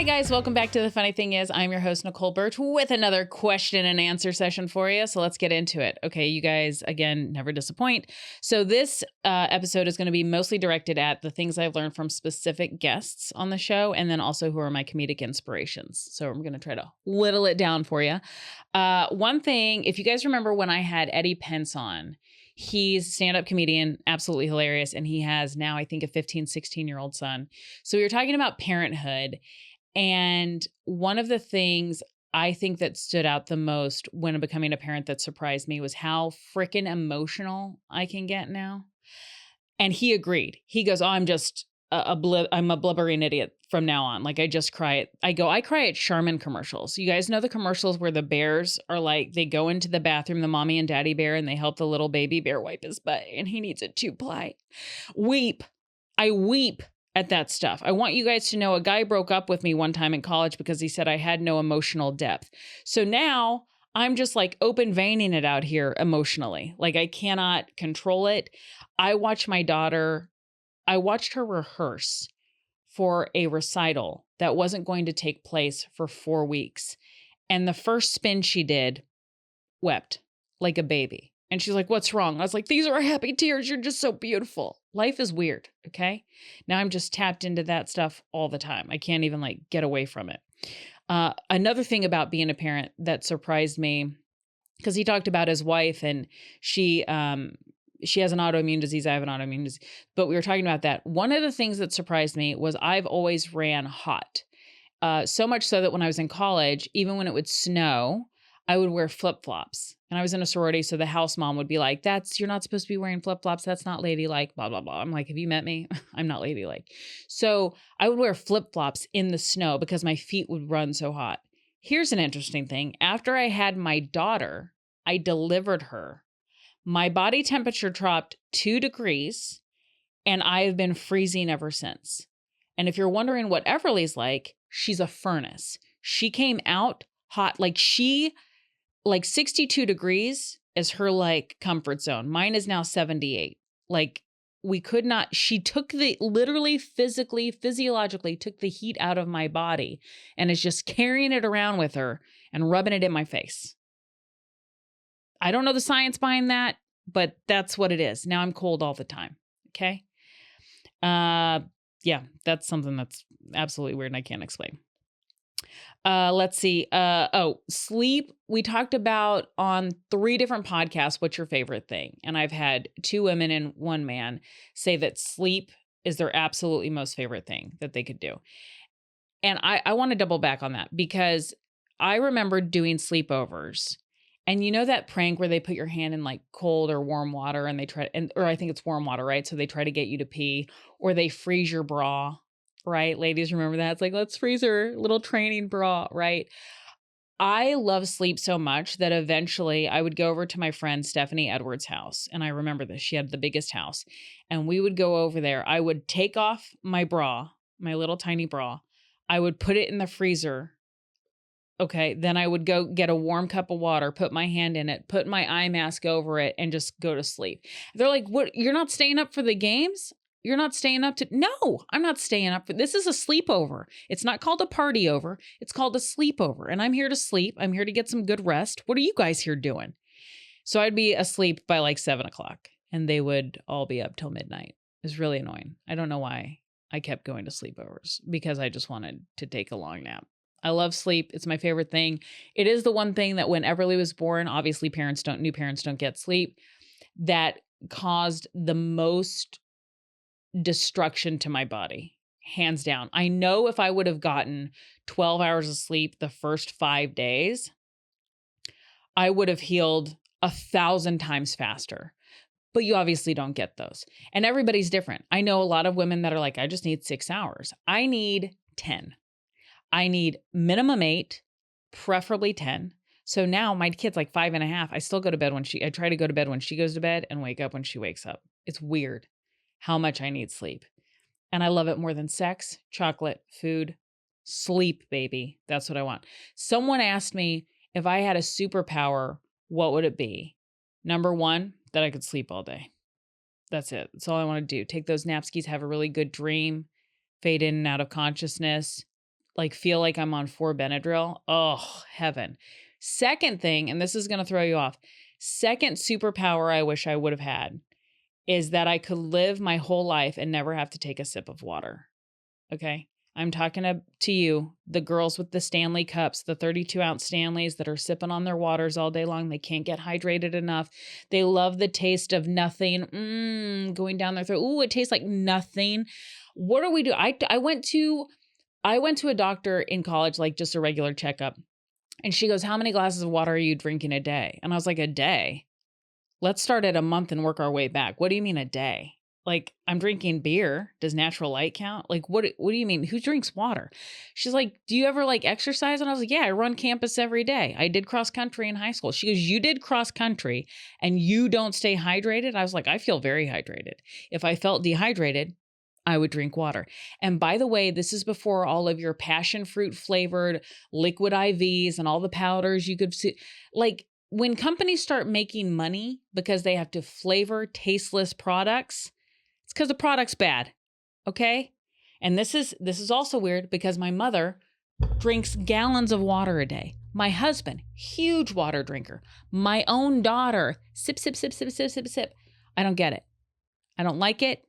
guys, welcome back to The Funny Thing Is. I'm your host, Nicole Birch, with another question and answer session for you. So let's get into it. Okay, you guys, again, never disappoint. So this episode is going to be mostly directed at the things I've learned from specific guests on the show, and then also who are my comedic inspirations. So I'm going to try to whittle it down for you. One thing, if you guys remember when I had Eddie Pence on, he's a stand-up comedian, absolutely hilarious, and he has now, I think, a 15, 16-year-old son. So we were talking about parenthood, and one of the things I think that stood out the most when becoming a parent that surprised me was how freaking emotional I can get now. And he agreed. He goes, "Oh, I'm just I'm a blubbering idiot from now on. Like, I just cry. I cry at Charmin commercials. You guys know the commercials where the bears are like, they go into the bathroom, the mommy and daddy bear, and they help the little baby bear wipe his butt, and he needs a 2-ply. I weep at that stuff. I want you guys to know a guy broke up with me one time in college because he said I had no emotional depth. So now I'm just like open veining it out here emotionally. Like, I cannot control it. I watched her rehearse for a recital that wasn't going to take place for 4 weeks. And the first spin she did, wept like a baby. And she's like, "What's wrong?" I was like, "These are happy tears. You're just so beautiful." Life is weird. Okay. Now I'm just tapped into that stuff all the time. I can't even like get away from it. Another thing about being a parent that surprised me, because he talked about his wife, and she has an autoimmune disease. I have an autoimmune disease, but we were talking about that. One of the things that surprised me was I've always ran hot. So much so that when I was in college, even when it would snow, I would wear flip-flops. And I was in a sorority, so the house mom would be like, "You're not supposed to be wearing flip-flops. That's not ladylike, blah, blah, blah." I'm like, "Have you met me? I'm not ladylike." So I would wear flip-flops in the snow because my feet would run so hot. Here's an interesting thing. After I had my daughter, I delivered her. My body temperature dropped 2 degrees, and I've been freezing ever since. And if you're wondering what Everly's like, she's a furnace. She came out hot, like 62 degrees is her like comfort zone. Mine is now 78. Like, she took literally physically, physiologically took the heat out of my body and is just carrying it around with her and rubbing it in my face. I don't know the science behind that, but that's what it is. Now I'm cold all the time. Okay. Yeah, that's something that's absolutely weird and I can't explain. Let's see. Sleep. We talked about on 3 different podcasts, what's your favorite thing? And I've had 2 women and 1 man say that sleep is their absolutely most favorite thing that they could do. And I want to double back on that because I remember doing sleepovers. And you know that prank where they put your hand in like cold or warm water and or I think it's warm water, right? So they try to get you to pee, or they freeze your bra. Right? Ladies, remember that? It's like, let's freeze her little training bra, right? I love sleep so much that eventually I would go over to my friend Stephanie Edwards' house. And I remember this. She had the biggest house. And we would go over there. I would take off my bra, my little tiny bra. I would put it in the freezer. Okay. Then I would go get a warm cup of water, put my hand in it, put my eye mask over it, and just go to sleep. They're like, "What? You're not staying up for the games? You're not staying up to..." No, I'm not staying up for this. Is a sleepover. It's not called a party over. It's called a sleepover. And I'm here to sleep. I'm here to get some good rest. What are you guys here doing? So I'd be asleep by like 7:00 and they would all be up till midnight. It was really annoying. I don't know why I kept going to sleepovers, because I just wanted to take a long nap. I love sleep. It's my favorite thing. It is the one thing that when Everly was born, obviously new parents don't get sleep, that caused the most destruction to my body, hands down. I know if I would have gotten 12 hours of sleep the first 5 days, I would have healed 1,000 times faster. But you obviously don't get those. And everybody's different. I know a lot of women that are like, "I just need 6 hours." I need 10. I need minimum 8, preferably 10. So now my kid's like 5.5. I still go to bed I try to go to bed when she goes to bed and wake up when she wakes up. It's weird how much I need sleep. And I love it more than sex, chocolate, food, sleep, baby. That's what I want. Someone asked me if I had a superpower, what would it be? Number 1, that I could sleep all day. That's it. That's all I want to do. Take those napskis, have a really good dream, fade in and out of consciousness, like feel like I'm on 4 Benadryl. Oh, heaven. Second thing, and this is going to throw you off. Second superpower I wish I would have had is that I could live my whole life and never have to take a sip of water. Okay. I'm talking to you, the girls with the Stanley cups, the 32-ounce Stanleys that are sipping on their waters all day long. They can't get hydrated enough. They love the taste of nothing going down their throat. Ooh, it tastes like nothing. What do we do? I went to a doctor in college, like just a regular checkup. And she goes, how many glasses of water are you drinking a day? And I was like, a day? Let's start at a month and work our way back. What do you mean a day? Like, I'm drinking beer. Does natural light count? Like, what do you mean? Who drinks water? She's like, do you ever like exercise? And I was like, yeah, I run campus every day. I did cross country in high school. She goes, you did cross country and you don't stay hydrated? I was like, I feel very hydrated. If I felt dehydrated, I would drink water. And by the way, this is before all of your passion fruit flavored liquid IVs and all the powders you could see. Like, when companies start making money because they have to flavor tasteless products, it's because the product's bad. Okay? And this is also weird because my mother drinks gallons of water a day. My husband, huge water drinker. My own daughter, sip, sip, sip, sip, sip, sip, sip. I don't get it. I don't like it.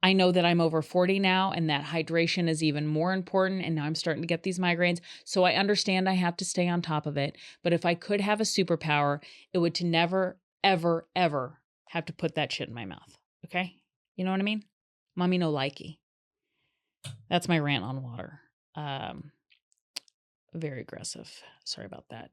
I know that I'm over 40 now and that hydration is even more important. And now I'm starting to get these migraines. So I understand I have to stay on top of it. But if I could have a superpower, it would to never, ever, ever have to put that shit in my mouth. Okay? You know what I mean? Mommy no likey. That's my rant on water. Very aggressive. Sorry about that.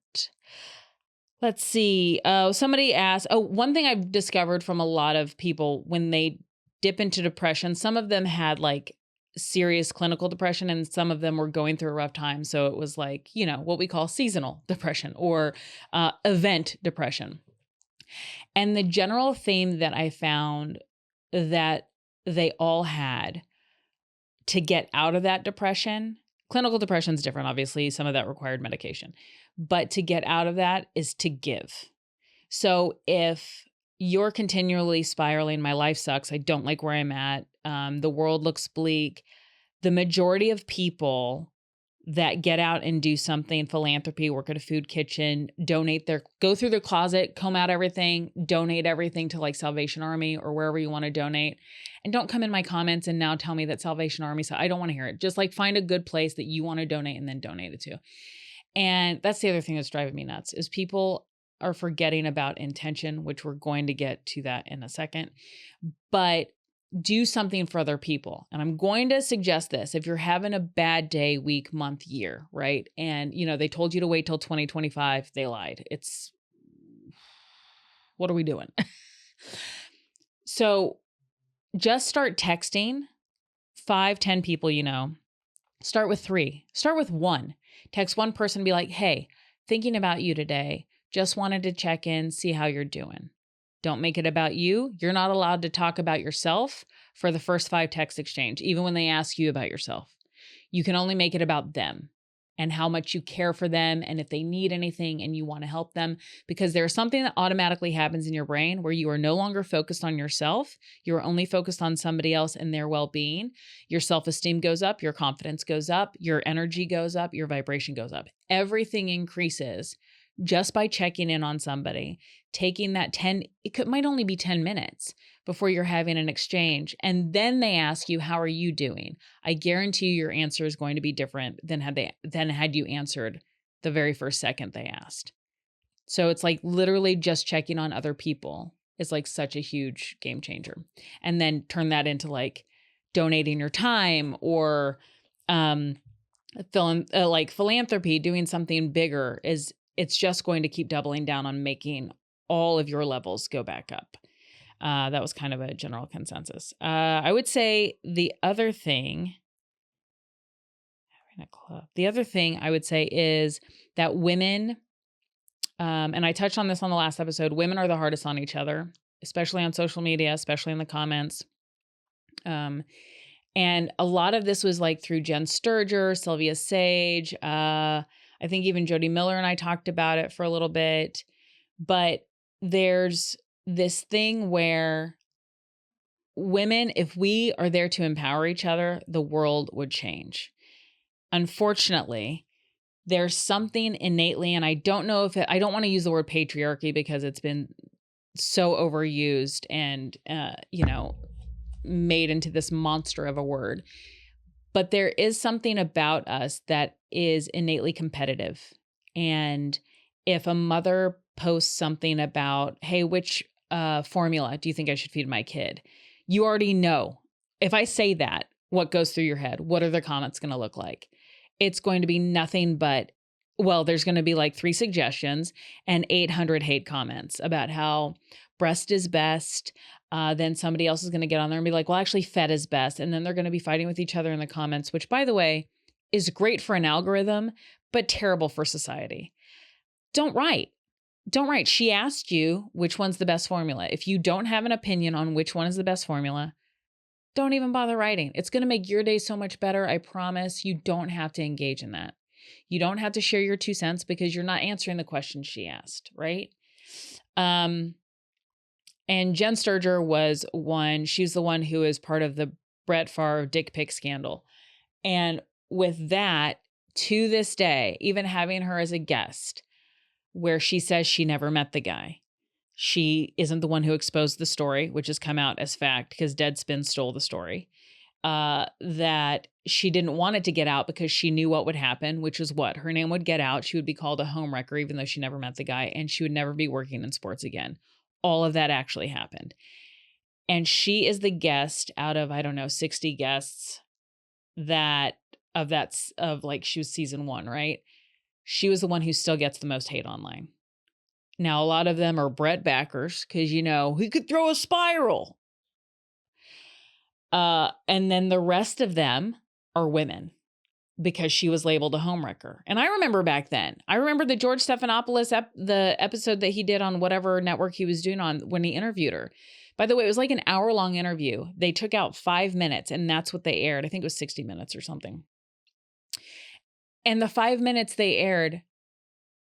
Let's see. Somebody asked, one thing I've discovered from a lot of people when they dip into depression, some of them had like serious clinical depression and some of them were going through a rough time. So it was like, what we call seasonal depression or event depression. And the general theme that I found that they all had to get out of that depression, clinical depression is different, obviously, some of that required medication, but to get out of that is to give. So if you're continually spiraling, my life sucks, I don't like where I'm at, the world looks bleak, the majority of people that get out and do something, philanthropy, work at a food kitchen, go through their closet, comb out everything, donate everything to like Salvation Army or wherever you want to donate. And don't come in my comments and now tell me that Salvation Army, so I don't want to hear it. Just like find a good place that you want to donate and then donate it to. And that's the other thing that's driving me nuts is people are forgetting about intention, which we're going to get to that in a second. But do something for other people. And I'm going to suggest this. If you're having a bad day, week, month, year, right? And, they told you to wait till 2025. They lied. What are we doing? So just start texting 5, 10 people, start with 3, start with 1, text one person, be like, hey, thinking about you today. Just wanted to check in, see how you're doing. Don't make it about you. You're not allowed to talk about yourself for the first 5 text exchange, even when they ask you about yourself. You can only make it about them and how much you care for them and if they need anything and you want to help them, because there's something that automatically happens in your brain where you are no longer focused on yourself. You're only focused on somebody else and their well-being. Your self-esteem goes up, your confidence goes up, your energy goes up, your vibration goes up. Everything increases just by checking in on somebody, taking that might only be 10 minutes before you're having an exchange. And then they ask you, how are you doing? I guarantee you your answer is going to be different than had you answered the very first second they asked. So it's like literally just checking on other people is like such a huge game changer. And then turn that into like donating your time or like philanthropy, doing something bigger it's just going to keep doubling down on making all of your levels go back up. That was kind of a general consensus. I would say the other thing I would say is that women, and I touched on this on the last episode, women are the hardest on each other, especially on social media, especially in the comments. And a lot of this was like through Jen Sturger, Sylvia Sage, I think even Jody Miller and I talked about it for a little bit, but there's this thing where women, if we are there to empower each other, the world would change. unfortunately, there's something innately, and I don't know if I don't want to use the word patriarchy because it's been so overused and, made into this monster of a word. But there is something about us that is innately competitive. And if a mother posts something about, hey, which formula do you think I should feed my kid? You already know. If I say that, what goes through your head? What are the comments going to look like? It's going to be nothing but, well, there's going to be like 3 suggestions and 800 hate comments about how breast is best. Then somebody else is going to get on there and be like, well, actually fed is best. And then they're going to be fighting with each other in the comments, which, by the way, is great for an algorithm, but terrible for society. Don't write. Don't write. She asked you which one's the best formula. If you don't have an opinion on which one is the best formula, don't even bother writing. It's going to make your day so much better. I promise. You don't have to engage in that. You don't have to share your 2 cents because you're not answering the question she asked, right? And Jen Sturger was one. She's the one who is part of the Brett Favre dick pic scandal. And with that, to this day, even having her as a guest, where she says she never met the guy. She isn't the one who exposed the story, which has come out as fact because Deadspin stole the story. That she didn't want it to get out because she knew what would happen, which is what? Her name would get out. She would be called a homewrecker, even though she never met the guy, and she would never be working in sports again. All of that actually happened. And she is the guest out of, 60 guests she was season 1, right? She was the one who still gets the most hate online. Now, a lot of them are Brett backers because, he could throw a spiral. And then the rest of them are women because she was labeled a homewrecker. And I remember back then, the George Stephanopoulos, the episode that he did on whatever network he was doing on when he interviewed her. By the way, it was like an hour-long interview. They took out 5 minutes and that's what they aired. I think it was 60 minutes or something. And the 5 minutes they aired,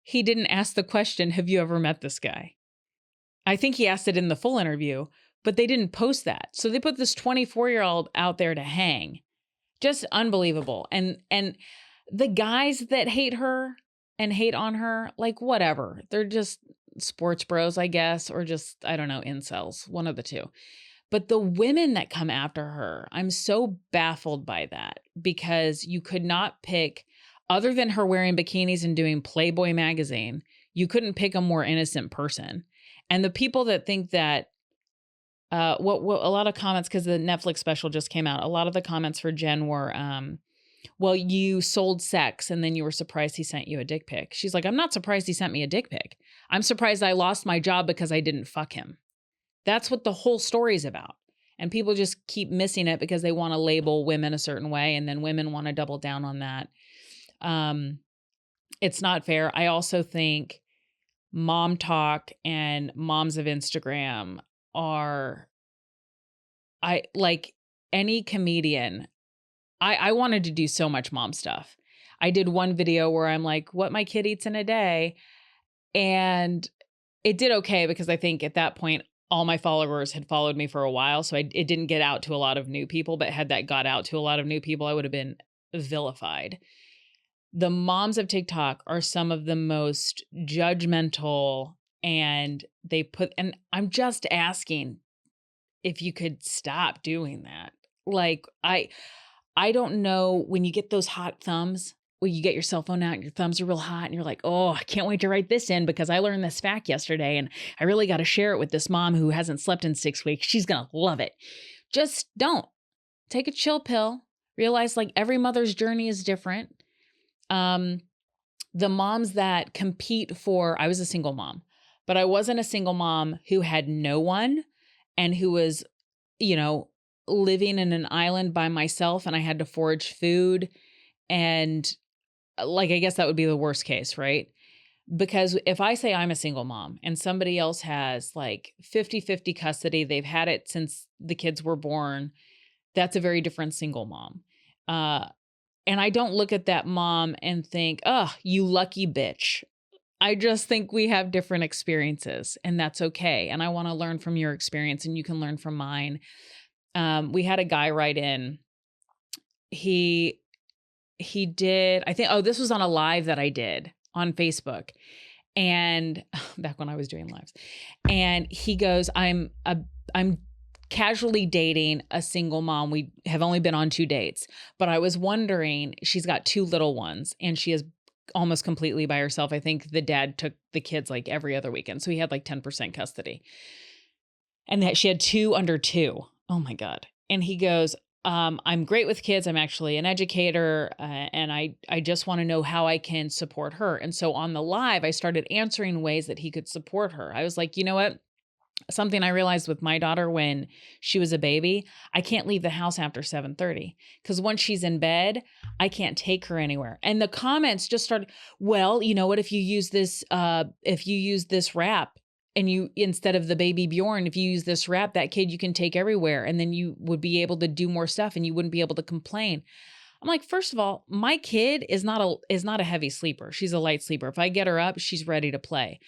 he didn't ask the question, have you ever met this guy? I think he asked it in the full interview, but they didn't post that. So they put this 24-year-old out there to hang. Just unbelievable. And the guys that hate her and hate on her, like whatever. They're just sports bros, I guess, or just, incels, one of the two. But the women that come after her, I'm so baffled by that because you could not pick, other than her wearing bikinis and doing Playboy magazine, you couldn't pick a more innocent person. And the people that think that, a lot of comments, because the Netflix special just came out, a lot of the comments for Jen were, well, you sold sex and then you were surprised he sent you a dick pic. She's like, I'm not surprised he sent me a dick pic. I'm surprised I lost my job because I didn't fuck him. That's what the whole story's about. And people just keep missing it because they want to label women a certain way. And then women want to double down on that. It's not fair. I also think mom talk and moms of Instagram are, like any comedian, I wanted to do so much mom stuff. I did one video where I'm like, what my kid eats in a day. And it did okay because I think at that point, all my followers had followed me for a while. So it didn't get out to a lot of new people, but had that got out to a lot of new people, I would have been vilified. The moms of TikTok are some of the most judgmental, and and I'm just asking if you could stop doing that. Like, I don't know, when you get those hot thumbs, when you get your cell phone out and your thumbs are real hot and you're like, oh, I can't wait to write this in because I learned this fact yesterday and I really got to share it with this mom who hasn't slept in 6 weeks. She's going to love it. Just don't. Take a chill pill. Realize like every mother's journey is different. The moms that compete I was a single mom, but I wasn't a single mom who had no one and who was, living in an island by myself and I had to forage food. And I guess that would be the worst case, right? Because if I say I'm a single mom and somebody else has like 50-50 custody, they've had it since the kids were born, that's a very different single mom. And I don't look at that mom and think, oh, you lucky bitch. I just think we have different experiences and that's okay. And I want to learn from your experience and you can learn from mine. We had a guy write in. He he did, I think, oh, this was on a live that I did on Facebook. And back when I was doing lives. And he goes, I'm casually dating a single mom. We have only been on 2 dates, but I was wondering, she's got 2 little ones and she is almost completely by herself. I think the dad took the kids like every other weekend. So he had like 10% custody. And that she had 2 under 2. Oh my God. And he goes, I'm great with kids. I'm actually an educator. And I just want to know how I can support her. And so on the live, I started answering ways that he could support her. I was like, you know what? Something I realized with my daughter when she was a baby, I can't leave the house after 7:30 because once she's in bed, I can't take her anywhere. And the comments just started, well, you know what, if you use this wrap and you, instead of the baby Bjorn, if you use this wrap, that kid you can take everywhere and then you would be able to do more stuff and you wouldn't be able to complain. I'm like, first of all, my kid is not a heavy sleeper. She's a light sleeper. If I get her up, she's ready to play.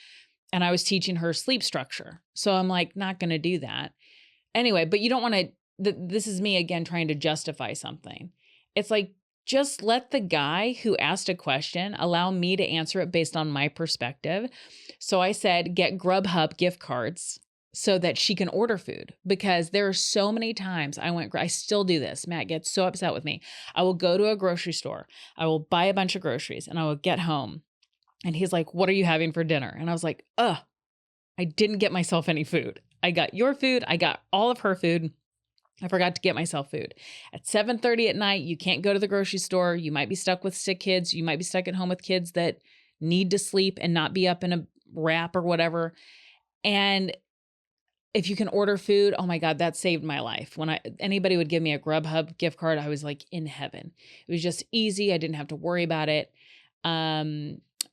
And I was teaching her sleep structure. So I'm like, not going to do that. Anyway, but you don't want to, this is me again trying to justify something. It's like, just let the guy who asked a question allow me to answer it based on my perspective. So I said, get Grubhub gift cards so that she can order food, because there are so many times I still do this. Matt gets so upset with me. I will go to a grocery store. I will buy a bunch of groceries and I will get home. And he's like, what are you having for dinner? And I was like, I didn't get myself any food. I got your food. I got all of her food. I forgot to get myself food. At 7:30 at night, you can't go to the grocery store. You might be stuck with sick kids. You might be stuck at home with kids that need to sleep and not be up in a wrap or whatever. And if you can order food, oh my God, that saved my life. When anybody would give me a Grubhub gift card, I was like in heaven. It was just easy. I didn't have to worry about it.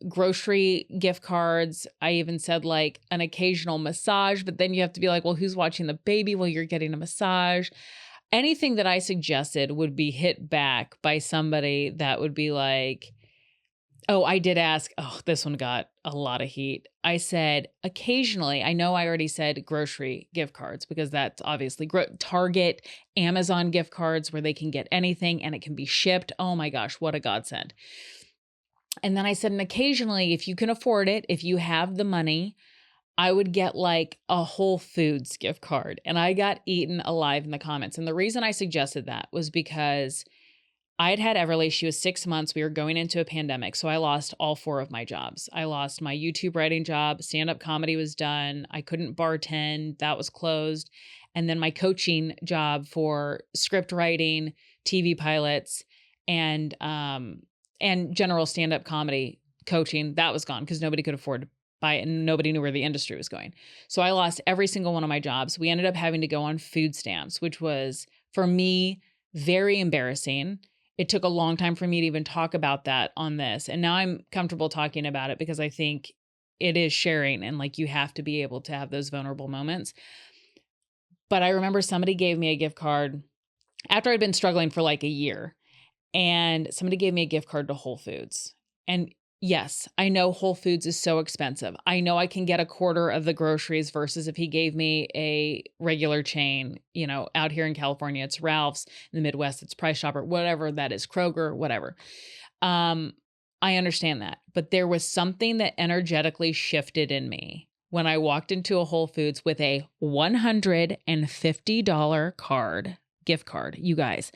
Grocery gift cards. I even said like an occasional massage, but then you have to be like, well, who's watching the baby while you're getting a massage? Anything that I suggested would be hit back by somebody that would be like, oh, I did ask. Oh, this one got a lot of heat. I said, occasionally, I know I already said grocery gift cards because that's obviously Target, Amazon gift cards where they can get anything and it can be shipped. Oh my gosh, what a godsend. And then I said, and occasionally, if you can afford it, if you have the money, I would get like a Whole Foods gift card. And I got eaten alive in the comments. And the reason I suggested that was because I had Everly. She was 6 months. We were going into a pandemic. So I lost all 4 of my jobs. I lost my YouTube writing job. Stand-up comedy was done. I couldn't bartend. That was closed. And then my coaching job for script writing, TV pilots, and general stand-up comedy coaching, that was gone because nobody could afford to buy it and nobody knew where the industry was going. So I lost every single one of my jobs. We ended up having to go on food stamps, which was, for me, very embarrassing. It took a long time for me to even talk about that on this. And now I'm comfortable talking about it because I think it is sharing and like you have to be able to have those vulnerable moments. But I remember somebody gave me a gift card after I'd been struggling for like a year. And somebody gave me a gift card to Whole Foods. And yes, I know Whole Foods is so expensive. I know I can get a quarter of the groceries versus if he gave me a regular chain, out here in California, it's Ralph's. In the Midwest, it's Price Chopper, whatever that is, Kroger, whatever. I understand that. But there was something that energetically shifted in me when I walked into a Whole Foods with a $150 gift card. You guys,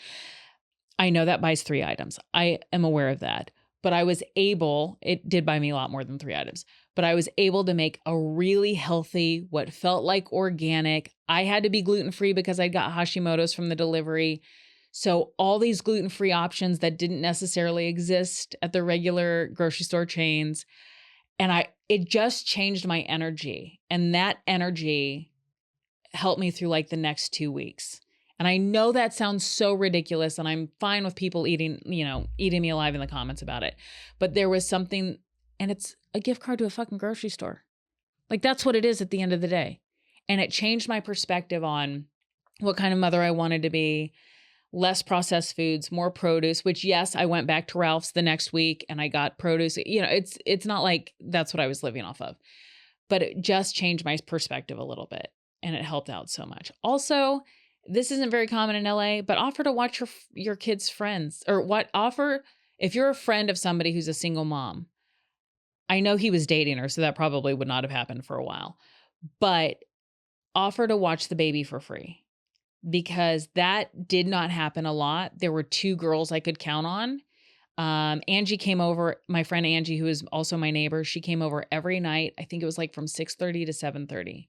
I know that buys 3 items. I am aware of that. But it did buy me a lot more than 3 items, but I was able to make a really healthy, what felt like organic. I had to be gluten-free because I got Hashimoto's from the delivery. So all these gluten-free options that didn't necessarily exist at the regular grocery store chains. And it just changed my energy. And that energy helped me through like the next 2 weeks. And I know that sounds so ridiculous and I'm fine with people eating me alive in the comments about it. But there was something, and it's a gift card to a fucking grocery store. Like that's what it is at the end of the day. And it changed my perspective on what kind of mother I wanted to be, less processed foods, more produce, which yes, I went back to Ralph's the next week and I got produce. It's not like that's what I was living off of, but it just changed my perspective a little bit and it helped out so much. Also, this isn't very common in LA, but offer to watch your kids' friends or offer If you're a friend of somebody who's a single mom, I know he was dating her, so that probably would not have happened for a while, but offer to watch the baby for free, because that did not happen a lot. There were 2 girls I could count on. Angie came over, my friend Angie, who is also my neighbor. She came over every night. I think it was like from 6:30 to 7:30.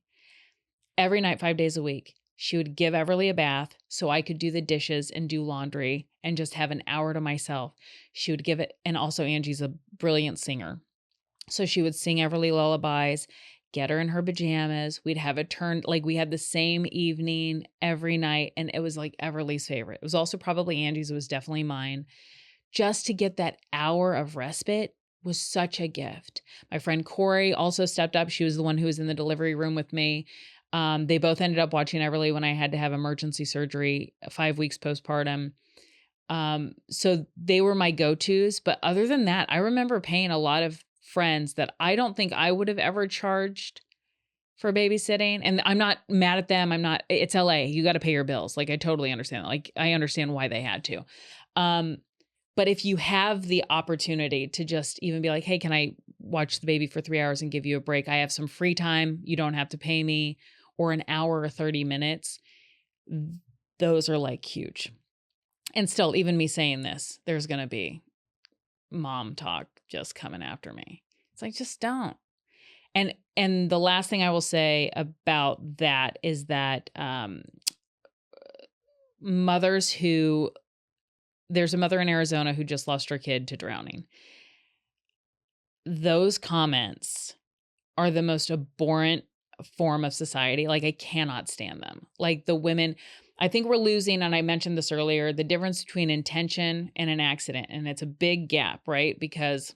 Every night, 5 days a week. She would give Everly a bath so I could do the dishes and do laundry and just have an hour to myself. She would give it, and also Angie's a brilliant singer. So she would sing Everly lullabies, get her in her pajamas. We'd have it turned, like we had the same evening every night. And it was like Everly's favorite. It was also probably Angie's. It was definitely mine. Just to get that hour of respite was such a gift. My friend Corey also stepped up. She was the one who was in the delivery room with me. They both ended up watching Everly when I had to have emergency surgery 5 weeks postpartum. So they were my go-tos. But other than that, I remember paying a lot of friends that I don't think I would have ever charged for babysitting. And I'm not mad at them. It's LA. You got to pay your bills. Like, I totally understand that. Like, I understand why they had to. But if you have the opportunity to just even be like, hey, can I watch the baby for 3 hours and give you a break? I have some free time. You don't have to pay me, or an hour or 30 minutes. Those are like huge. And still, even me saying this, there's going to be mom talk just coming after me. It's like, just don't. And the last thing I will say about that is that mothers who, there's a mother in Arizona who just lost her kid to drowning. Those comments are the most abhorrent form of society. Like, I cannot stand them. Like, the women, I think we're losing, and I mentioned this earlier, the difference between intention and an accident. And it's a big gap, right? Because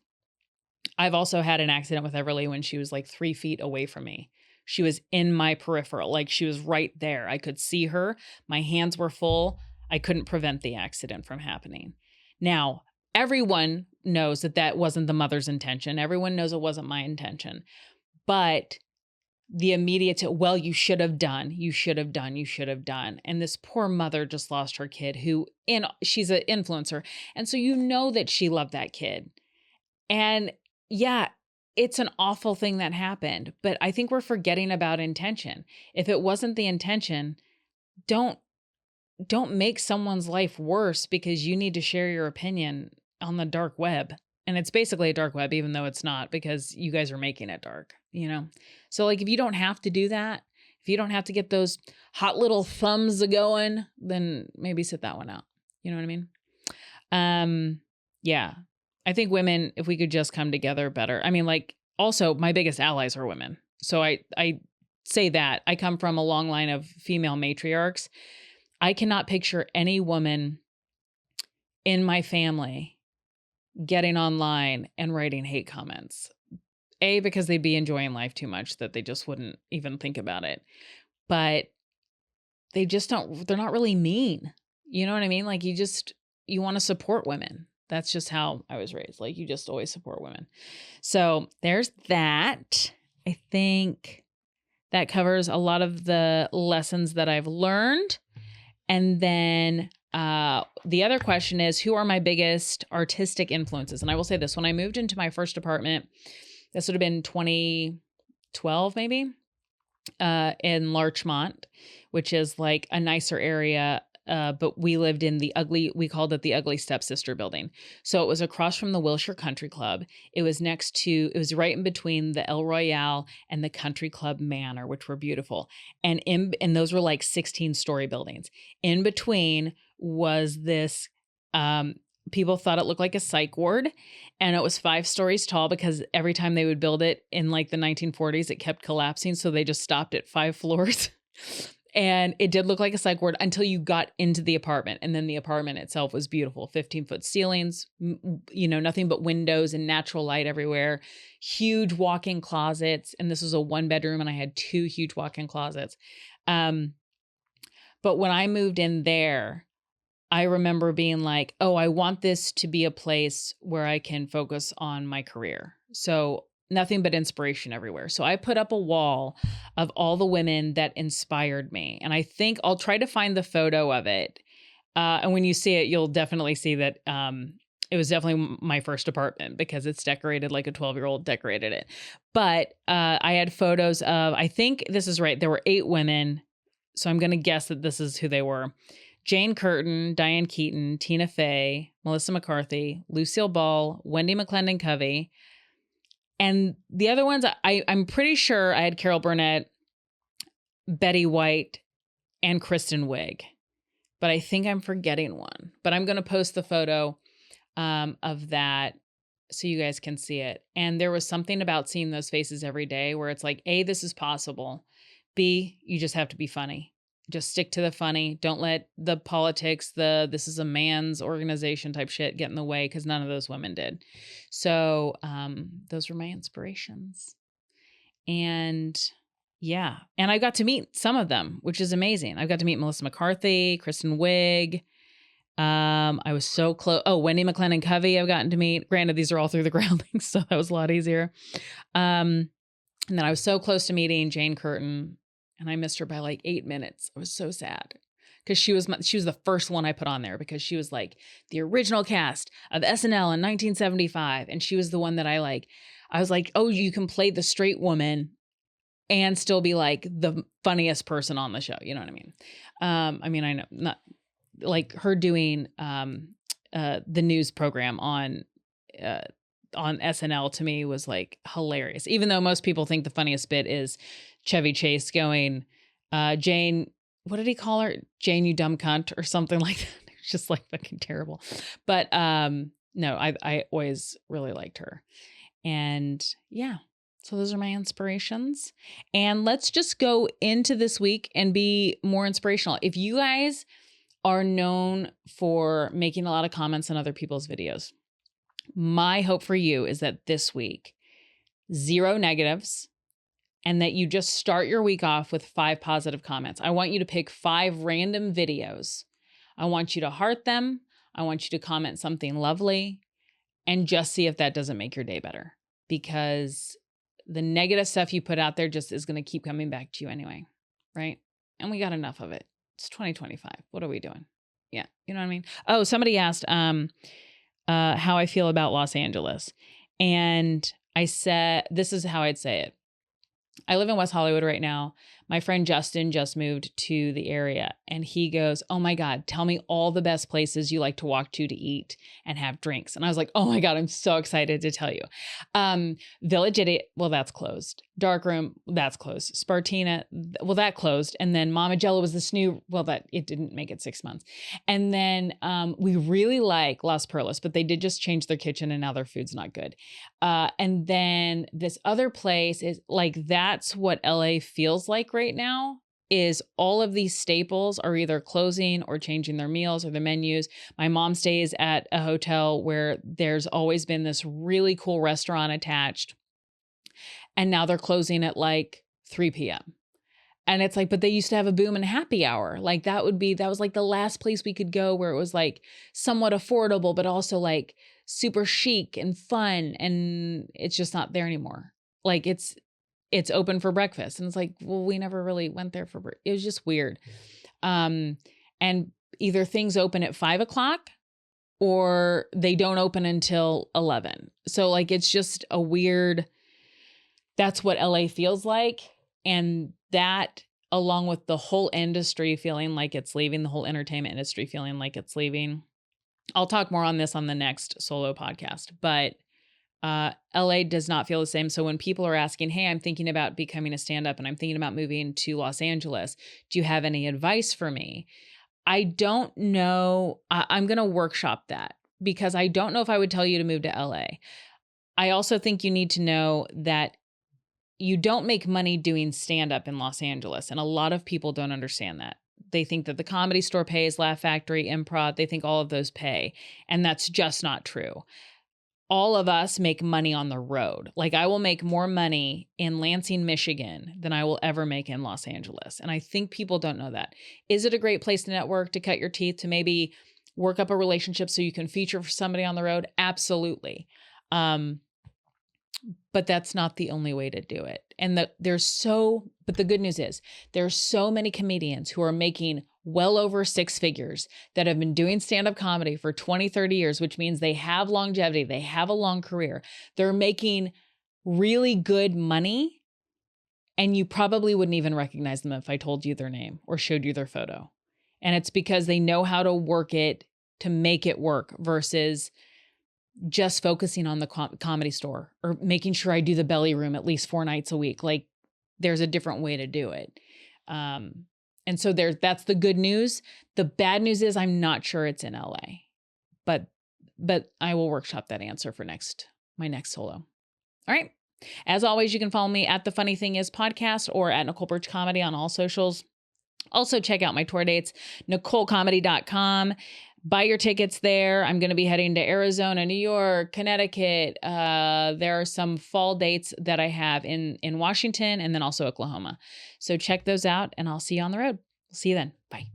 I've also had an accident with Everly when she was like 3 feet away from me. She was in my peripheral, like she was right there. I could see her. My hands were full. I couldn't prevent the accident from happening. Now, everyone knows that that wasn't the mother's intention. Everyone knows it wasn't my intention. But the immediate, well, you should have done. And this poor mother just lost her kid she's an influencer. And so you know that she loved that kid. And yeah, it's an awful thing that happened, but I think we're forgetting about intention. If it wasn't the intention, don't make someone's life worse because you need to share your opinion on the dark web. And it's basically a dark web, even though it's not, because you guys are making it dark, you know? So like, if you don't have to do that, if you don't have to get those hot little thumbs going, then maybe sit that one out. You know what I mean? Yeah. I think women, if we could just come together better. I mean, like, also my biggest allies are women. So I say that I come from a long line of female matriarchs. I cannot picture any woman in my family getting online and writing hate comments. A, because they'd be enjoying life too much that they just wouldn't even think about it. But they just they're not really mean. You know what I mean? Like, you want to support women. That's just how I was raised. Like, you just always support women. So there's that. I think that covers a lot of the lessons that I've learned. And then the other question is, who are my biggest artistic influences? And I will say this, when I moved into my first apartment, this would have been 2012 maybe, in Larchmont, which is like a nicer area. But we lived in we called it the Ugly Stepsister building. So it was across from the Wilshire Country Club. It was it was right in between the El Royale and the Country Club Manor, which were beautiful. And those were like 16-story buildings. In between was this, people thought it looked like a psych ward, and it was 5 stories tall because every time they would build it in like the 1940s, it kept collapsing. So they just stopped at 5 floors. And it did look like a psych ward until you got into the apartment. And then the apartment itself was beautiful. 15-foot ceilings, nothing but windows and natural light everywhere. Huge walk-in closets. And this was a 1-bedroom, and I had 2 huge walk-in closets. But when I moved in there, I remember being like, oh, I want this to be a place where I can focus on my career. So nothing but inspiration everywhere. So I put up a wall of all the women that inspired me. And I think I'll try to find the photo of it. And when you see it, you'll definitely see that It was definitely my first apartment because it's decorated like a 12-year-old decorated it. But I had photos of, I think this is right, there were 8 women. So I'm going to guess that this is who they were. Jane Curtin, Diane Keaton, Tina Fey, Melissa McCarthy, Lucille Ball, Wendy McClendon Covey. And the other ones, I'm pretty sure I had Carol Burnett, Betty White, and Kristen Wiig. But I think I'm forgetting one. But I'm going to post the photo of that so you guys can see it. And there was something about seeing those faces every day where it's like, A, this is possible. B, you just have to be funny. Just stick to the funny. Don't let the politics, this is a man's organization type shit get in the way, because none of those women did. So those were my inspirations. And yeah, and I got to meet some of them, which is amazing. I got to meet Melissa McCarthy, Kristen Wiig. I was so close. Oh, Wendy McClendon Covey I've gotten to meet. Granted, these are all through the Groundlings, so that was a lot easier. And then I was so close to meeting Jane Curtin, and I missed her by like 8 minutes. I was so sad because she was the first one I put on there, because she was like the original cast of SNL in 1975, and she was the one that I was like, oh, you can play the straight woman and still be like the funniest person on the show. You know what I mean? I mean, I know not like her doing the news program on SNL to me was like hilarious. Even though most people think the funniest bit is Chevy Chase going, Jane, what did he call her? Jane, you dumb cunt, or something like that. It's just like fucking terrible. But no, I always really liked her. And yeah. So those are my inspirations. And let's just go into this week and be more inspirational. If you guys are known for making a lot of comments on other people's videos, my hope for you is that this week, 0 negatives, and that you just start your week off with 5 positive comments. I want you to pick 5 random videos. I want you to heart them. I want you to comment something lovely, and just see if that doesn't make your day better, because the negative stuff you put out there just is going to keep coming back to you anyway, right? And we got enough of it. It's 2025. What are we doing? Yeah, you know what I mean? Oh, somebody asked how I feel about Los Angeles. And I said, this is how I'd say it. I live in West Hollywood right now. My friend Justin just moved to the area, and he goes, oh my God, tell me all the best places you like to walk to eat and have drinks. And I was like, oh my God, I'm so excited to tell you. Village Idiot, well, that's closed. Darkroom, that's closed. Spartina, well, that closed. And then Mama Jello was this new, well, that it didn't make it 6 months. And then we really like Las Perlas, but they did just change their kitchen and now their food's not good. And then this other place is like, that's what LA feels like right now, is all of these staples are either closing or changing their meals or their menus. My mom stays at a hotel where there's always been this really cool restaurant attached, and now they're closing at like 3 p.m. And it's like, but they used to have a boom and happy hour. Like that was like the last place we could go where it was like somewhat affordable, but also like super chic and fun. And it's just not there anymore. Like it's open for breakfast. And it's like, well, we never really went there for breakfast. It was just weird. And either things open at 5 o'clock or they don't open until 11. So like, it's just a weird, that's what LA feels like. And that, along with the whole industry feeling like it's leaving, the whole entertainment industry feeling like it's leaving. I'll talk more on this on the next solo podcast, but LA does not feel the same. So when people are asking, hey, I'm thinking about becoming a stand-up and I'm thinking about moving to Los Angeles, do you have any advice for me? I don't know. I'm going to workshop that, because I don't know if I would tell you to move to LA. I also think you need to know that you don't make money doing stand-up in Los Angeles. And a lot of people don't understand that. They think that the Comedy Store pays, Laugh Factory, Improv, they think all of those pay. And that's just not true. All of us make money on the road. Like I will make more money in Lansing, Michigan than I will ever make in Los Angeles. And I think people don't know that. Is it a great place to network, to cut your teeth, to maybe work up a relationship so you can feature for somebody on the road? Absolutely. But that's not the only way to do it. And but the good news is there's so many comedians who are making well over 6 figures that have been doing stand-up comedy for 20, 30 years, which means they have longevity, they have a long career. They're making really good money, and you probably wouldn't even recognize them if I told you their name or showed you their photo. And it's because they know how to work it to make it work versus just focusing on the comedy store or making sure I do the belly room at least 4 nights a week. Like, there's a different way to do it. And so that's the good news. The bad news is I'm not sure it's in LA, but I will workshop that answer for my next solo. All right. As always, you can follow me at The Funny Thing Is Podcast or at Nicole Birch Comedy on all socials. Also check out my tour dates, NicoleComedy.com. Buy your tickets there. I'm going to be heading to Arizona, New York, Connecticut. There are some fall dates that I have in Washington and then also Oklahoma. So check those out and I'll see you on the road. See you then. Bye.